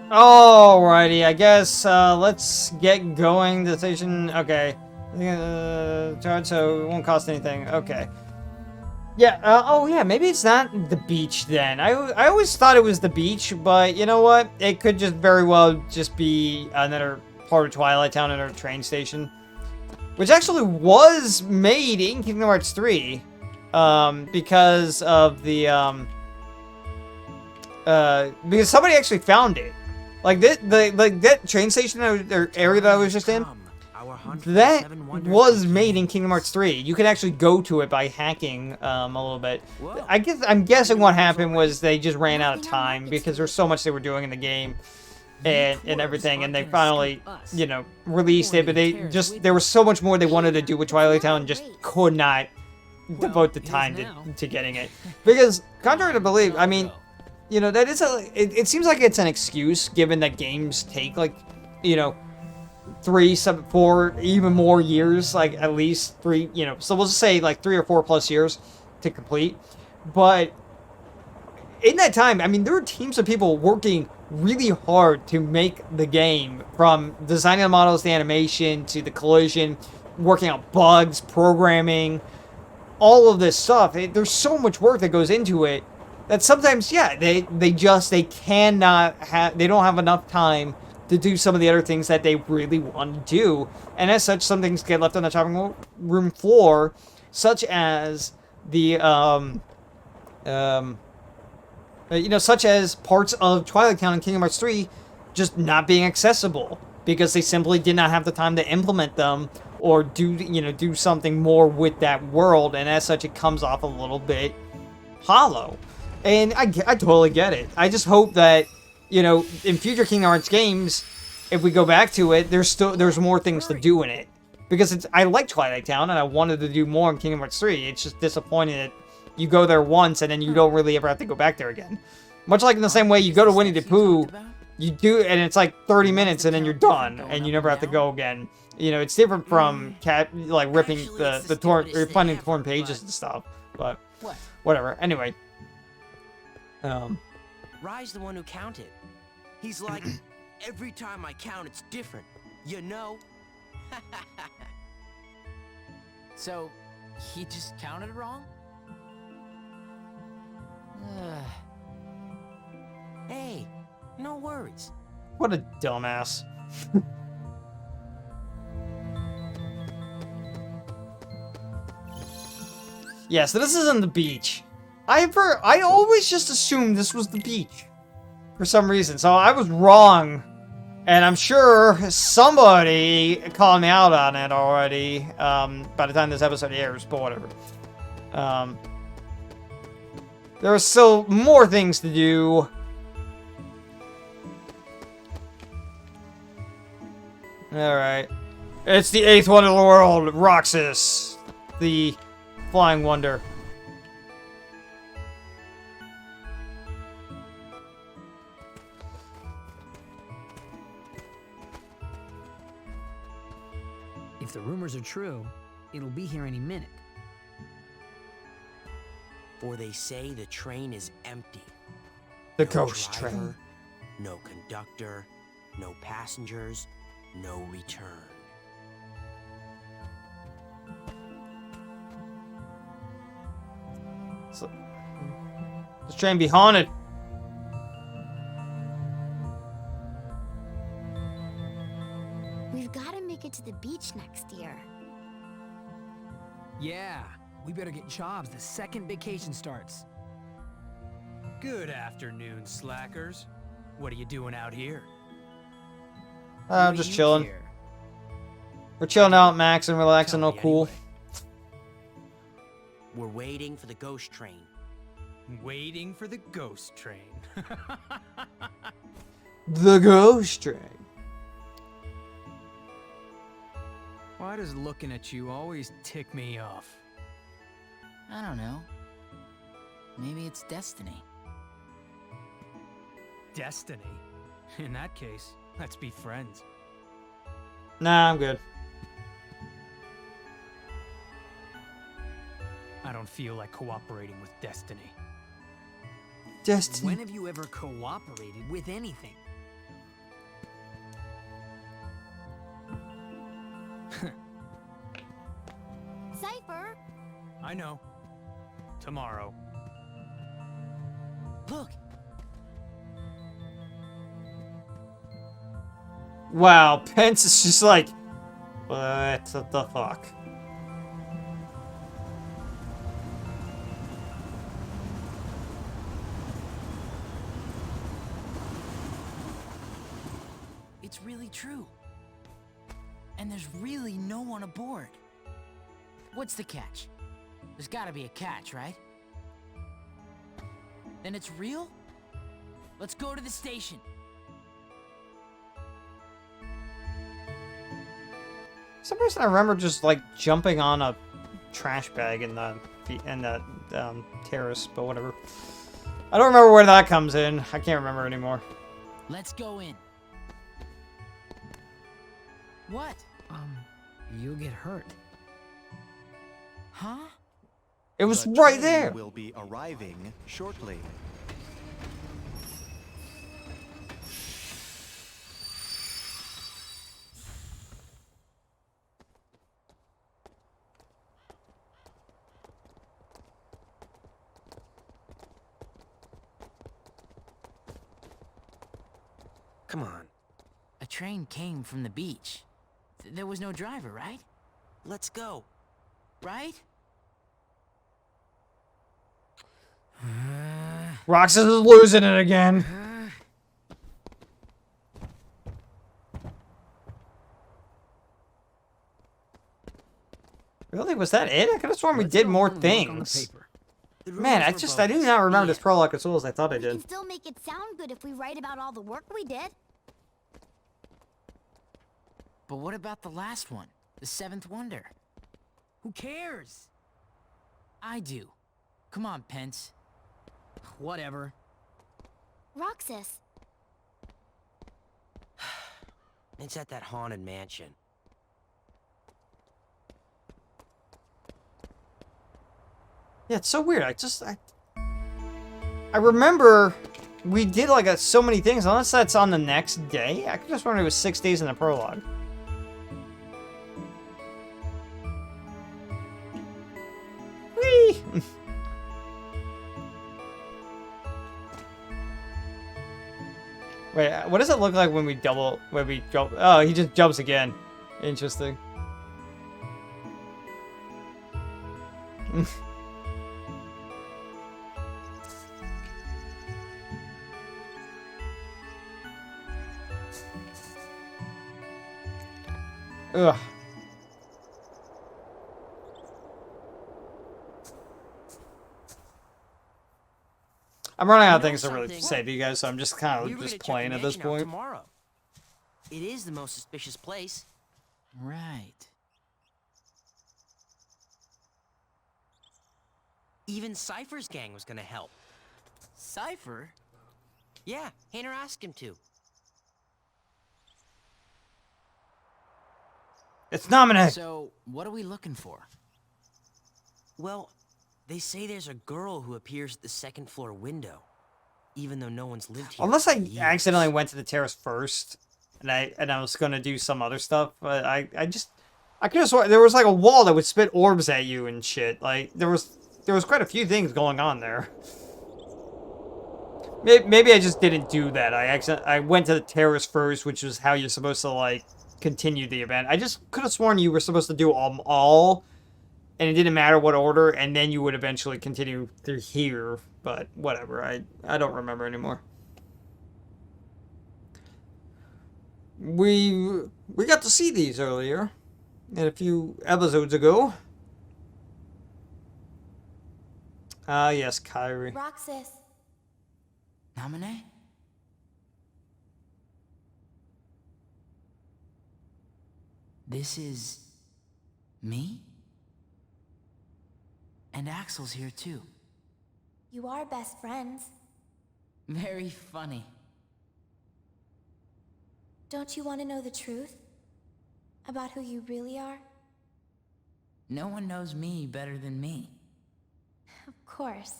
Alrighty, I guess, let's get going. The station, okay. Charge, so it won't cost anything. Okay. Yeah, oh yeah, maybe it's not the beach then. I always thought it was the beach, but you know what? It could just very well just be another part of Twilight Town, another train station. Which actually was made in Kingdom Hearts 3. Because of the, because somebody actually found it. Like, that train station or area that I was just in, that was made in Kingdom Hearts 3. You can actually go to it by hacking a little bit. I'm guessing what happened was they just ran out of time because there's so much they were doing in the game and everything, and they finally, you know, released it, but there was so much more they wanted to do with Twilight Town and just could not devote the time to getting it. Because, contrary to belief, I mean, you know, that is it seems like it's an excuse, given that games take, like, you know, 3, 4, even more years, like, at least 3, you know, so we'll just say, like, 3 or 4 plus years to complete. But in that time, I mean, there were teams of people working really hard to make the game, from designing the models, the animation, to the collision, working out bugs, programming, all of this stuff. There's so much work that goes into it that sometimes, yeah, they cannot have, they don't have enough time to do some of the other things that they really want to do. And as such, some things get left on the chopping room floor, such as the, you know, such as parts of Twilight Town and Kingdom Hearts 3 just not being accessible because they simply did not have the time to implement them or do something more with that world, and as such, it comes off a little bit hollow. And I totally get it. I just hope that, you know, in future Kingdom Hearts games, if we go back to it, there's more things to do in it. Because I like Twilight Town, and I wanted to do more in Kingdom Hearts 3. It's just disappointing that you go there once, and then you don't really ever have to go back there again. Much like in the same way you go to Winnie the Pooh, you do, and it's like 30 minutes, and then you're done, and you never have to go again. You know, it's different from ripping the torn, or finding torn pages and stuff. But whatever. Anyway. Rai's the one who counted. He's like, every time I count, it's different. You know? So, he just counted wrong? Hey, no worries. What a dumbass. Yeah, so this isn't the beach. I always just assumed this was the beach for some reason, so I was wrong, and I'm sure somebody called me out on it already by the time this episode airs, but whatever. There are still more things to do. Alright. It's the 8th wonder of the world, Roxas, the flying wonder. If the rumors are true, it'll be here any minute. For they say the train is empty. The No ghost driver, train. No conductor, no passengers, no return. So, this train be haunted. We've got to make it to the beach next year. Yeah, we better get jobs the second vacation starts. Good afternoon, slackers. What are you doing out here? I'm just chilling. We're chilling out, Max, and relaxing, all cool. We're waiting for the ghost train. Waiting for the ghost train. The ghost train. Why does looking at you always tick me off? I don't know. Maybe it's destiny. Destiny? In that case, let's be friends. Nah, I'm good. I don't feel like cooperating with destiny. Destiny. When have you ever cooperated with anything? I know. Tomorrow. Look, Wow, Pence is just like, what the fuck? it's really true. And there's really no one aboard. What's the catch? There's gotta be a catch, right? Then it's real? Let's go to the station. For some reason I remember just like jumping on a trash bag in the terrace, but whatever. I don't remember where that comes in. I can't remember anymore. Let's go in. What? You'll get hurt. Huh? It was The right train there. will be arriving shortly. Come on, A train came from the beach. There was no driver, right? let's go. Right? Roxas is losing it again. Really? Was that it? I could have sworn we Let's did go more home and work on the things. paper. The Man, rumors were I do bogus. not remember this Yeah. prologue as well as I thought I We can did. still make it sound good if we write about all the work we did. But what about the last one? The seventh wonder? Who cares? I do. Come on, Pence. Whatever. Roxas, It's at that haunted mansion. Yeah, it's so weird. I remember we did like so many things. Unless that's on the next day, I could just remember it was 6 days in the prologue. Whee! Wait, what does it look like when we jump? Oh, he just jumps again. Interesting. Ugh. I'm running out of You know things to really something? say to you guys, so I'm just kind We of were just gonna check playing the at this mansion out point. tomorrow. It is the most suspicious place. Right. Even Cypher's gang was gonna help. Cypher? Yeah, Hayner asked him to. It's Nominee. So, what are we looking for? Well, they say there's a girl who appears at the second floor window, even though no one's lived here. Unless for I years. accidentally went to the terrace first, and I was gonna do some other stuff, but I could have sworn there was like a wall that would spit orbs at you and shit. Like there was quite a few things going on there. Maybe I just didn't do that. I went to the terrace first, which is how you're supposed to like continue the event. I just could have sworn you were supposed to do all, and it didn't matter what order, and then you would eventually continue through here. But whatever. I don't remember anymore. We got to see these earlier, and a few episodes ago. Ah, yes, Kyrie. Roxas, Nominee? This is... me? And Axel's here too. you are best friends. Very funny. Don't you want to know the truth? About who you really are? No one knows me better than me. Of course.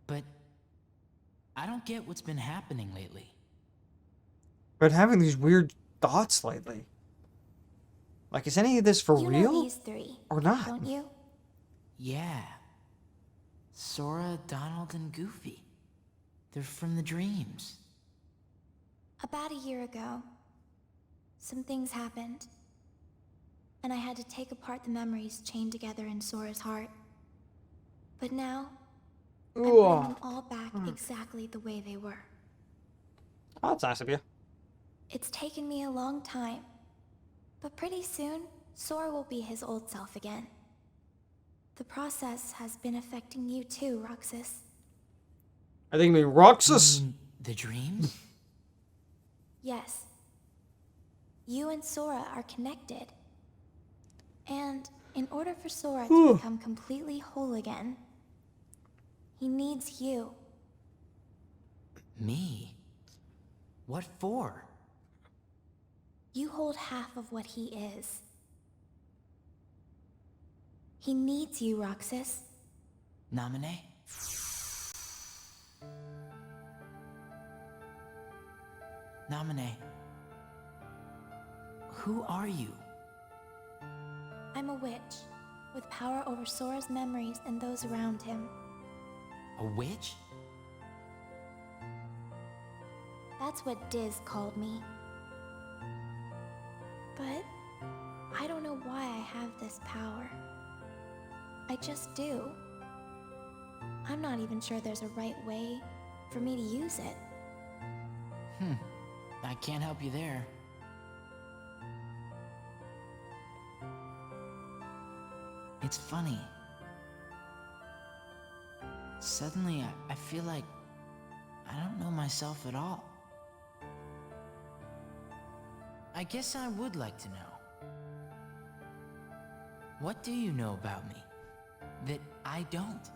But... I don't get what's been happening lately. But having these weird thoughts lately. Like, is any of this for You real? know these three, Or not? don't you? Yeah. Sora, Donald, and Goofy. They're from the dreams. About a year ago, some things happened. And I had to take apart the memories chained together in Sora's heart. But now, I'm putting them all back exactly the way they were. Oh, that's nice of you. It's taken me a long time, but pretty soon, Sora will be his old self again. The process has been affecting you too, Roxas. I think you mean Roxas. The dreams? Yes. You and Sora are connected. And in order for Sora to become completely whole again, he needs you. Me? What for? You hold half of what he is. He needs you, Roxas. Namine? Namine. Who are you? I'm a witch, with power over Sora's memories and those around him. A witch? That's what Diz called me. But I don't know why I have this power. I just do. I'm not even sure there's a right way for me to use it. I can't help you there. It's funny. Suddenly, I feel like I don't know myself at all. I guess I would like to know. What do you know about me that I don't?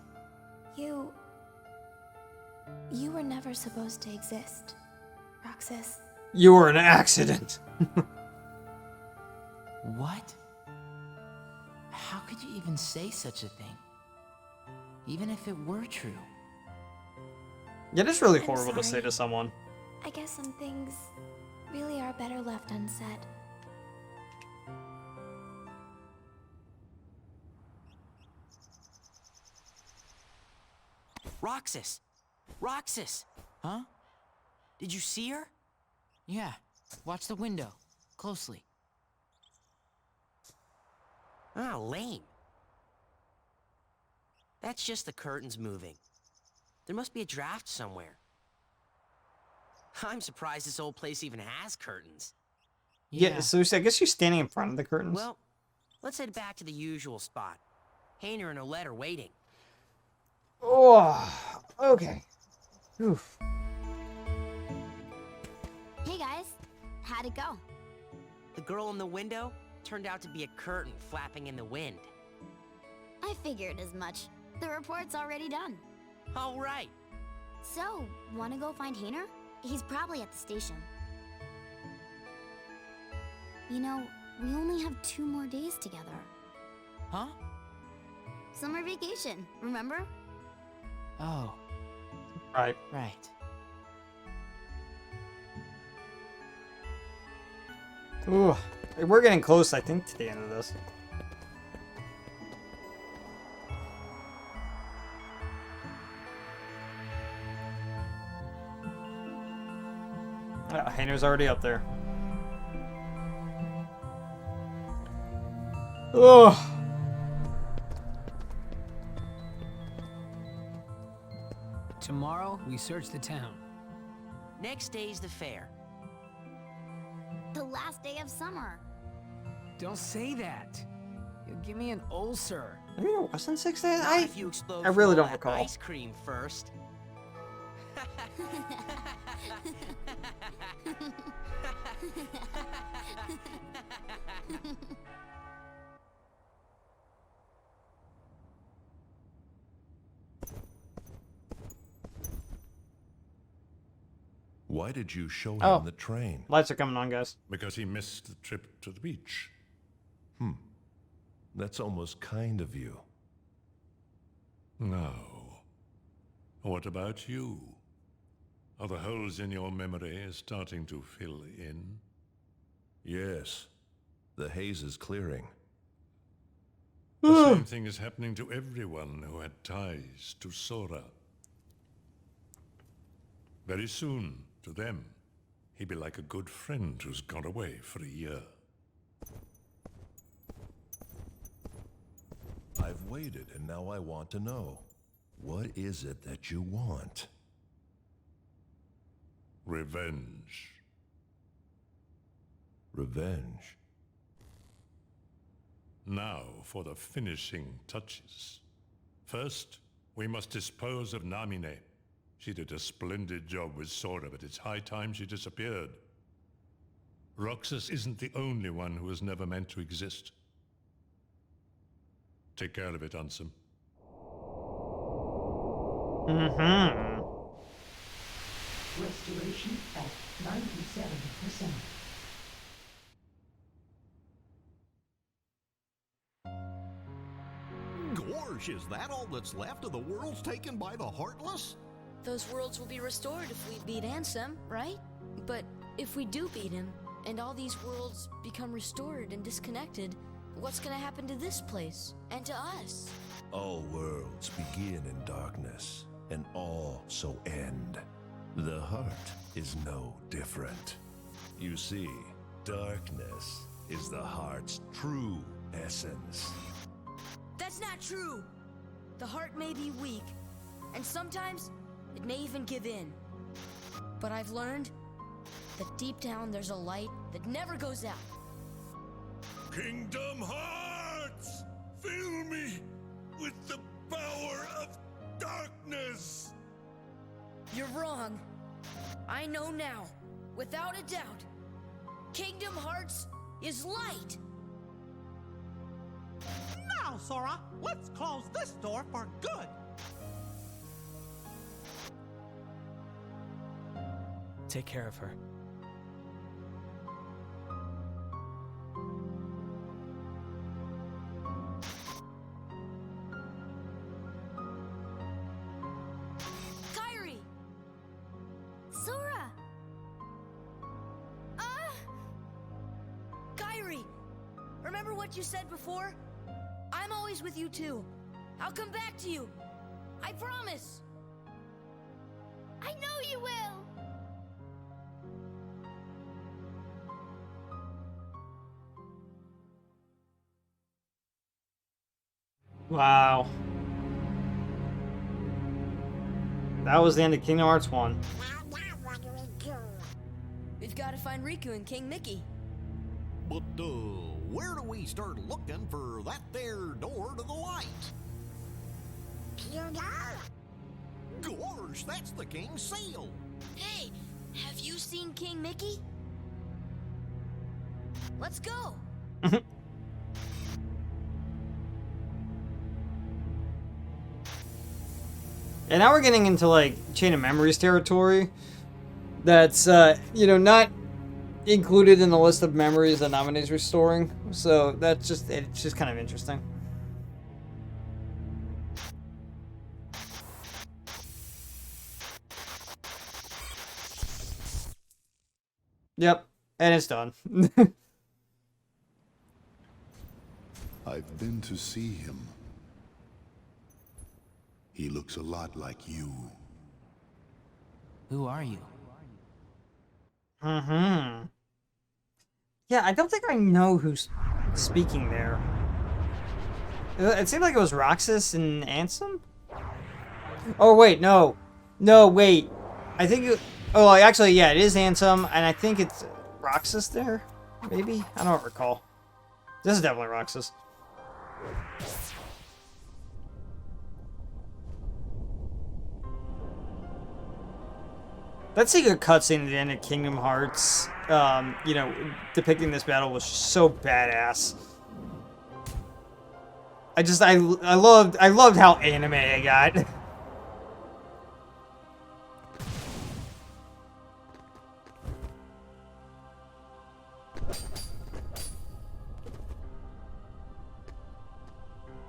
You were never supposed to exist, Roxas. You were an accident. What? How could you even say such a thing? Even if it were true. Yeah, that's really I'm horrible to say sorry. to someone. I guess some things really are better left unsaid. Roxas! Roxas! Huh? Did you see her? Yeah. Watch the window. Closely. Ah, lame. That's just the curtains moving. There must be a draft somewhere. I'm surprised this old place even has curtains. Yeah, so I guess you're standing in front of the curtains. Well, let's head back to the usual spot. Hayner and Olette are waiting. Oh, okay. Oof. Hey guys, how'd it go? The girl in the window turned out to be a curtain flapping in the wind. I figured as much. The report's already done. All right. So, wanna go find Hayner? He's probably at the station. You know, we only have 2 more days together. Huh? Summer vacation, remember? Oh, Right. right. Ooh. We're getting close, I think, to the end of this. Hayner's already up there. Ugh. Tomorrow, we search the town. Next day's the fair. The last day of summer. Don't say that. You'll give me an ulcer. Maybe there wasn't 6 days? Not if you explode I really from all don't that recall. ice cream first. Why did you show him Oh. the train? Lights are coming on, guys. Because he missed the trip to the beach. That's almost kind of you. Now, what about you? Are the holes in your memory starting to fill in? Yes. The haze is clearing. The same thing is happening to everyone who had ties to Sora. Very soon, to them, he'd be like a good friend who's gone away for a year. I've waited, and now I want to know. What is it that you want? Revenge. Revenge? Now for the finishing touches. First, we must dispose of Namine. She did a splendid job with Sora, but it's high time she disappeared. Roxas isn't the only one who was never meant to exist. Take care of it, Ansem. Mm-hmm. Restoration at 97%. Gorge, is that all that's left of the worlds taken by the Heartless? Those worlds will be restored if we beat Ansem, right? But if we do beat him, and all these worlds become restored and disconnected, what's gonna happen to this place? And to us? All worlds begin in darkness, and all so end. The heart is no different. You see, darkness is the heart's true essence. That's not true! The heart may be weak, and sometimes it may even give in. But I've learned that deep down there's a light that never goes out. Kingdom Hearts! Fill me with the power of darkness! You're wrong. I know now, without a doubt. Kingdom Hearts is light! Now, Sora, let's close this door for good. Take care of her. Kairi! Sora! Kairi! Remember what you said before? I'm always with you too. I'll come back to you. I promise. I know you will! Wow. That was the end of Kingdom Hearts 1. We've got to find Riku and King Mickey. But, where do we start looking for that there door to the light? Gorge, that's the king's seal. Hey, have you seen King Mickey? Let's go. And now we're getting into, like, Chain of Memories territory. That's, you know, not included in the list of memories that Namine's restoring. So that's just, it's just kind of interesting. Yep, and it's done. I've been to see him. He looks a lot like you. Who are you? Mm-hmm. Yeah, I don't think I know who's speaking there. It seemed like it was Roxas and Ansem? Oh, wait, no. No, wait. I think it... Oh, actually, yeah, it is Ansem, and I think it's Roxas there? Maybe? I don't recall. This is definitely Roxas. That secret cutscene at the end of Kingdom Hearts, you know, depicting this battle was so badass. I loved how anime it got.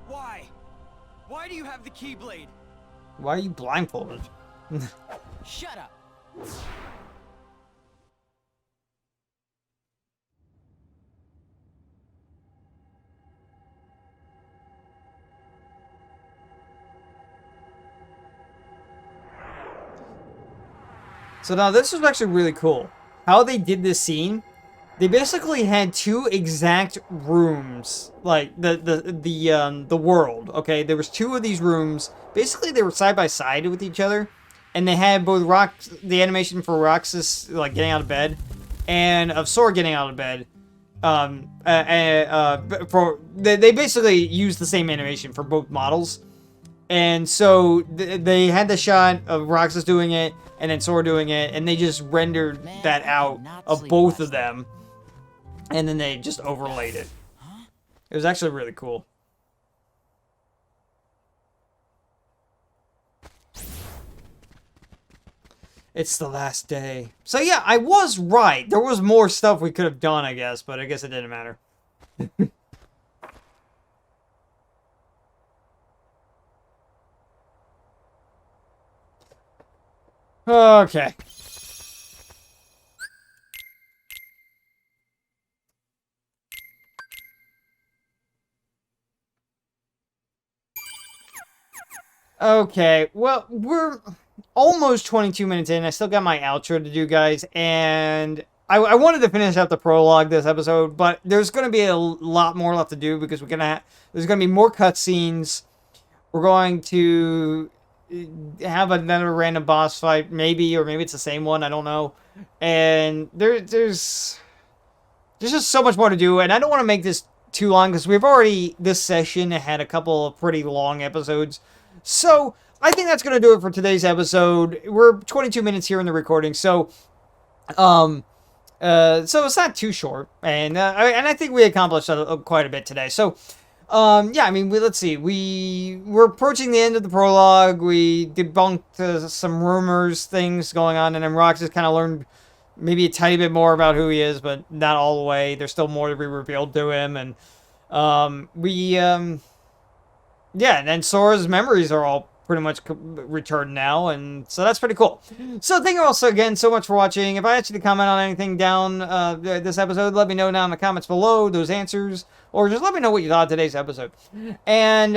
Why? Why do you have the Keyblade? Why are you blindfolded? Shut up. So now this was actually really cool. How they did this scene, they basically had two exact rooms, like the world. Okay, there was two of these rooms. Basically, they were side by side with each other, and they had both the animation for Roxas like getting out of bed, and of Sora getting out of bed. They basically used the same animation for both models, and so they had the shot of Roxas doing it, and then Sora doing it, and they just rendered that out of both of them. And then they just overlaid it. It was actually really cool. It's the last day. So yeah, I was right. There was more stuff we could have done, I guess, but I guess it didn't matter. Okay. Okay, well, we're almost 22 minutes in. I still got my outro to do, guys, and I wanted to finish out the prologue this episode, but there's going to be a lot more left to do because there's going to be more cutscenes. We're going to have another random boss fight, maybe, or maybe it's the same one, I don't know. And there's just so much more to do, and I don't want to make this too long because we've already, this session, had a couple of pretty long episodes. So, I think that's going to do it for today's episode. We're 22 minutes here in the recording, so it's not too short, and I think we accomplished quite a bit today. So, yeah, I mean, let's see. We're approaching the end of the prologue. We debunked some rumors, things going on, and then Roxas kind of learned maybe a tiny bit more about who he is, but not all the way. There's still more to be revealed to him, and yeah, and then Sora's memories are all pretty much returned now, and so that's pretty cool. So thank you all so again so much for watching. If I asked you to comment on anything down this episode, let me know down in the comments below those answers, or just let me know what you thought of today's episode. And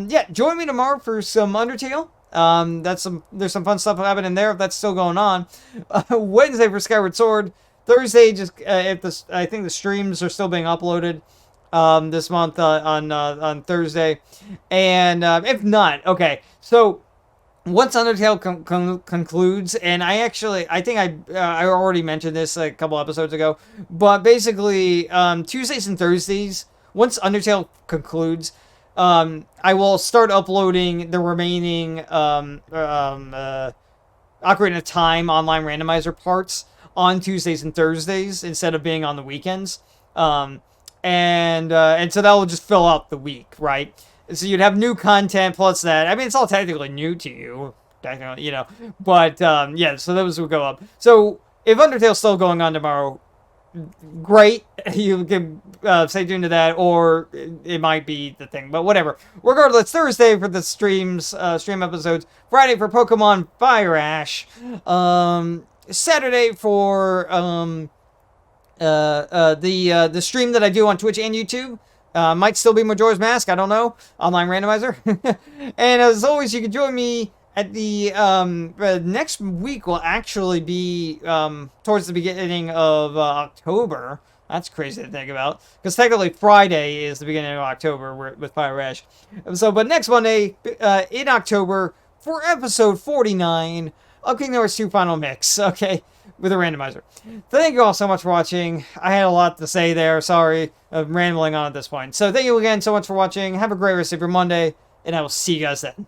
yeah, join me tomorrow for some Undertale. There's some fun stuff happening there if that's still going on. Wednesday for Skyward Sword. Thursday, I think the streams are still being uploaded this month on Thursday, and if not, okay, so once Undertale concludes, and I think I already mentioned this a couple episodes ago, but basically Tuesdays and Thursdays, once Undertale concludes, I will start uploading the remaining Ocarina of Time online randomizer parts on Tuesdays and Thursdays instead of being on the weekends. And so that will just fill out the week, right? So you'd have new content plus that. I mean, it's all technically new to you, you know. But, yeah, so those will go up. So if Undertale's still going on tomorrow, great. You can stay tuned to that, or it might be the thing. But whatever. Regardless, Thursday for the stream episodes. Friday for Pokemon Fire Ash. Saturday for the stream that I do on Twitch and YouTube. Might still be Majora's Mask, I don't know. Online randomizer. And as always, you can join me at the next week will actually be towards the beginning of October. That's crazy to think about, because technically Friday is the beginning of October with Fire Ash. So, but next Monday in October for episode 49 of Kingdom Hearts 2 Final Mix, okay, with a randomizer. Thank you all so much for watching. I had a lot to say there. Sorry, I'm rambling on at this point. So thank you again so much for watching. Have a great rest of your Monday, and I will see you guys then.